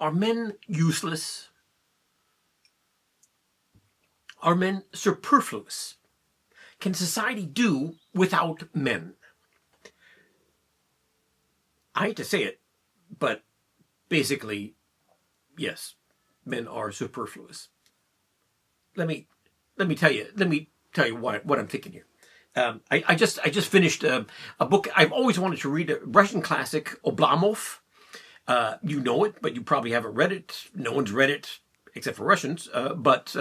Are men useless? Are men superfluous? Can society do without men? I hate to say it, but basically, yes, men are superfluous. Let me tell you what I'm thinking here. I just finished a book I've always wanted to read, a Russian classic, Oblamov. You know it, but you probably haven't read it. No one's read it except for Russians. But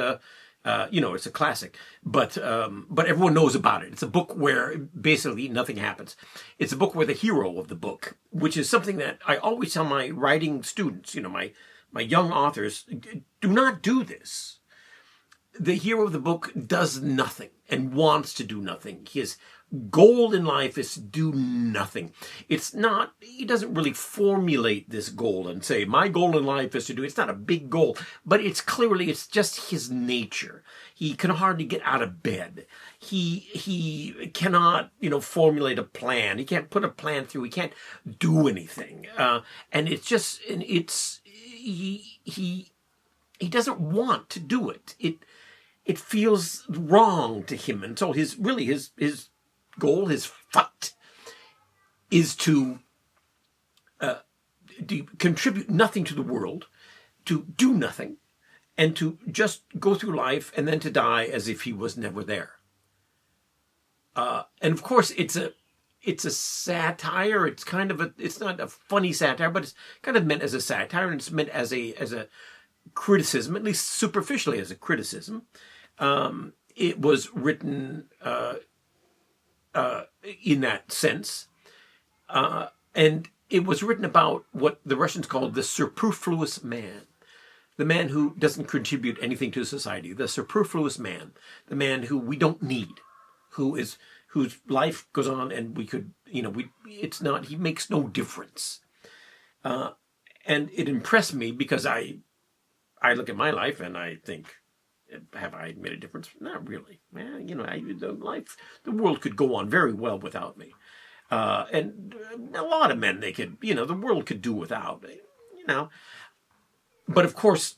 it's a classic. But everyone knows about it. It's a book where basically nothing happens. It's a book where the hero of the book, which is something that I always tell my writing students, my young authors, do not do this. The hero of the book does nothing and wants to do nothing. His goal in life is to do nothing. It's not, he doesn't really formulate this goal and say, my goal in life is to do, it's not a big goal, but it's just his nature. He can hardly get out of bed. He cannot, formulate a plan. He can't put a plan through. He can't do anything. He doesn't want to do it. It feels wrong to him. And so his goal, his fight, is to contribute nothing to the world, to do nothing, and to just go through life and then to die as if he was never there. And of course, it's a satire. It's not a funny satire, but it's kind of meant as a satire, and it's meant as a criticism, at least superficially as a criticism. It was written in that sense, and it was written about what the Russians called the superfluous man, the man who doesn't contribute anything to society, the superfluous man, the man who we don't need, whose life goes on, and he makes no difference. And it impressed me because I look at my life and I think, have I made a difference? Not really. The world could go on very well without me. And a lot of men, the world could do without, But of course,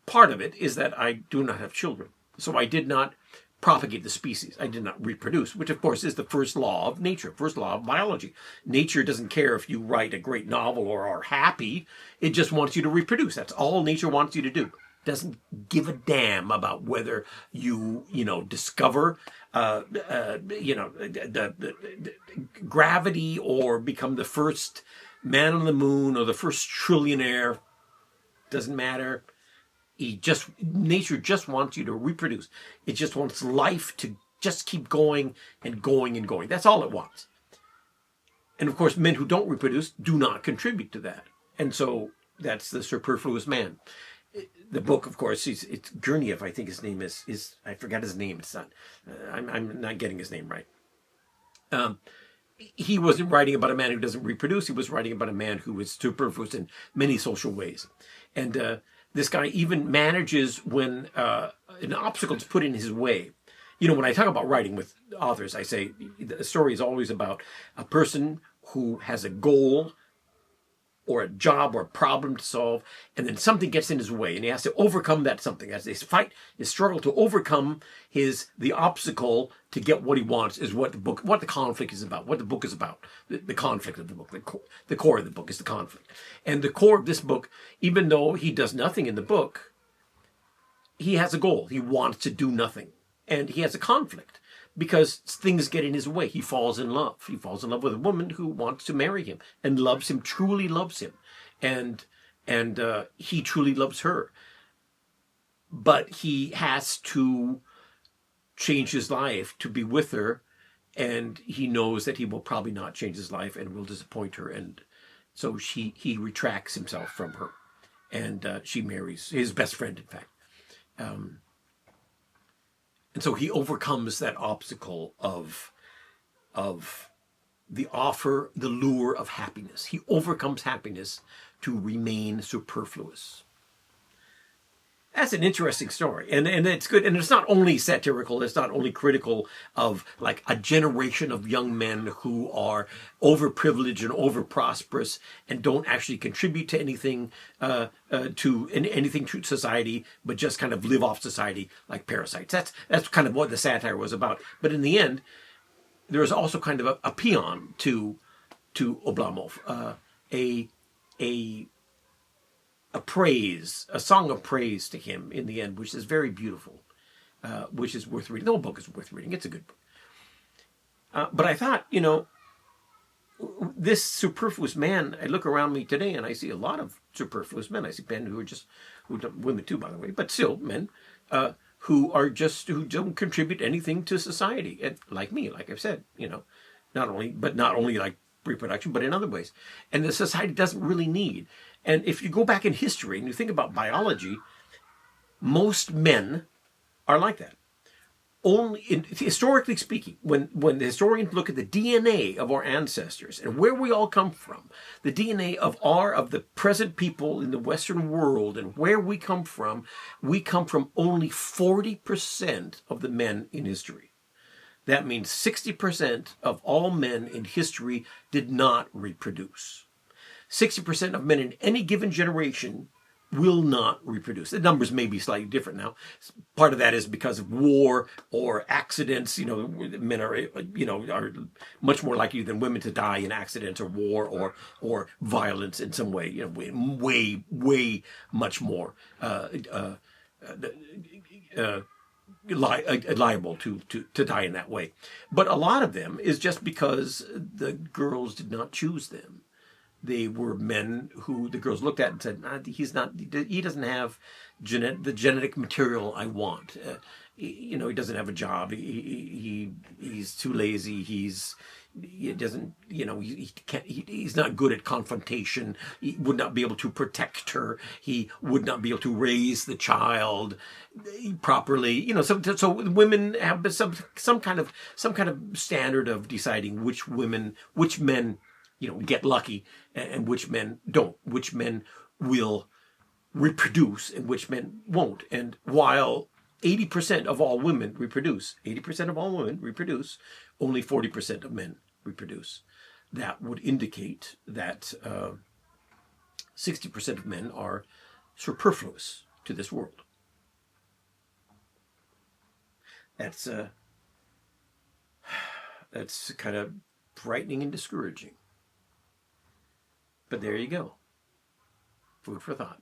part of it is that I do not have children. So I did not propagate the species. I did not reproduce, which of course is the first law of nature, first law of biology. Nature doesn't care if you write a great novel or are happy. It just wants you to reproduce. That's all nature wants you to do. Doesn't give a damn about whether you discover the gravity or become the first man on the moon or the first trillionaire. Doesn't matter. Nature just wants you to reproduce. It just wants life to just keep going and going and going. That's all it wants. And of course, men who don't reproduce do not contribute to that. And so that's the superfluous man. The book, of course, it's Gurdjieff, I think his name is I forgot his name. It's not. I'm not getting his name right. He wasn't writing about a man who doesn't reproduce. He was writing about a man who is superfluous in many social ways. And this guy even manages when an obstacle is put in his way. When I talk about writing with authors, I say the story is always about a person who has a goal or a job or a problem to solve, and then something gets in his way, and he has to overcome that something. As they fight, his struggle to overcome the obstacle to get what he wants is what the conflict is about, what the book is about, the conflict of the book, the core of the book is the conflict. And the core of this book, even though he does nothing in the book, he has a goal. He wants to do nothing, and he has a conflict. Because things get in his way. He falls in love. He falls in love with a woman who wants to marry him and loves him, truly loves him. And he truly loves her. But he has to change his life to be with her. And he knows that he will probably not change his life and will disappoint her. And so he retracts himself from her. And she marries his best friend, in fact. And so he overcomes that obstacle of the lure of happiness. He overcomes happiness to remain superfluous. That's an interesting story, and it's good, and it's not only satirical. It's not only critical of like a generation of young men who are overprivileged and overprosperous and don't actually contribute to anything, anything to society, but just kind of live off society like parasites. That's kind of what the satire was about. But in the end, there is also kind of a paean to Oblamov, a praise, a song of praise to him in the end, which is very beautiful, which is worth reading. The whole book is worth reading. It's a good book. But I thought, this superfluous man, I look around me today and I see a lot of superfluous men. I see men who are just, women too, by the way, but still men, who don't contribute anything to society. And like me, like I've said, not only like reproduction, but in other ways. And the society doesn't really need. And if you go back in history and you think about biology, most men are like that. Historically speaking, when the historians look at the DNA of our ancestors and where we all come from, the DNA of the present people in the Western world and where we come from only 40% of the men in history. That means 60% of all men in history did not reproduce. 60% of men in any given generation will not reproduce. The numbers may be slightly different now. Part of that is because of war or accidents. Men are much more likely than women to die in accidents or war or violence in some way. Way much more liable to die in that way. But a lot of them is just because the girls did not choose them. They were men who the girls looked at and said, he doesn't have the genetic material I want. He doesn't have a job. He's too lazy. He doesn't, he can't, he's not good at confrontation. He would not be able to protect her. He would not be able to raise the child properly. So women have some kind of standard of deciding which men get lucky and which men don't, which men will reproduce and which men won't. And while 80% of all women reproduce, only 40% of men reproduce. That would indicate that 60% of men are superfluous to this world. That's kind of frightening and discouraging. But there you go. Food for thought.